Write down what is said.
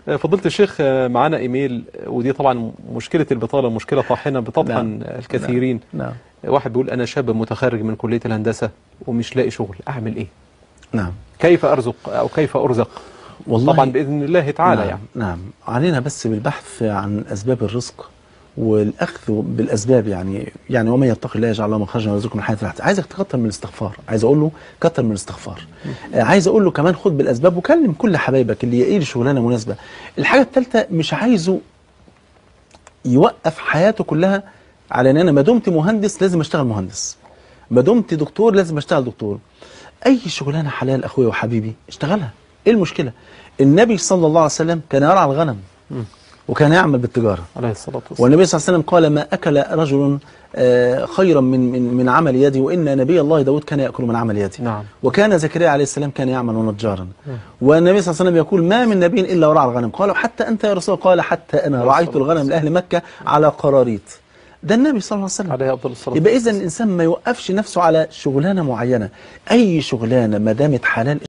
فضيلة الشيخ، معانا ايميل، ودي طبعا مشكلة البطالة مشكلة طاحنة بتطحن الكثيرين. نعم. واحد بيقول أنا شاب متخرج من كلية الهندسة ومش لاقي شغل، أعمل إيه؟ نعم. كيف أرزق أو كيف أرزق؟ والله طبعا بإذن الله تعالى. نعم. يعني نعم، علينا بس بالبحث عن أسباب الرزق والأخذ بالأسباب. يعني ومن يتق الله يجعل له مخرجا ويرزقه من حيث لا يحتسب. عايزك تكتر من الاستغفار، عايز أقول له كتر من الاستغفار. عايز أقول له كمان خد بالأسباب وكلم كل حبايبك اللي يلاقي له شغلانة مناسبة. الحاجة الثالثة، مش عايزه يوقف حياته كلها على ان انا ما دمت مهندس لازم اشتغل مهندس، ما دمت دكتور لازم اشتغل دكتور. اي شغلانه حلال اخويا وحبيبي اشتغلها، ايه المشكله؟ النبي صلى الله عليه وسلم كان يرعى الغنم وكان يعمل بالتجاره عليه الصلاة والسلام. والنبي صلى الله عليه وسلم قال ما اكل رجل خيرا من عمل يدي، وان نبي الله داود كان ياكل من عمل يدي. نعم. وكان زكريا عليه السلام كان يعمل نجارا. والنبي صلى الله عليه وسلم يقول ما من نبي الا ورعى الغنم. قالوا حتى انت يا رسول الله؟ قال حتى انا رعيت الغنم لاهل مكه على قراريط. ده النبي صلى الله عليه وسلم. عليه أفضل الصلاة. يبقى اذا الانسان ما يوقفش نفسه على شغلانه معينه، اي شغلانه ما دامت حلال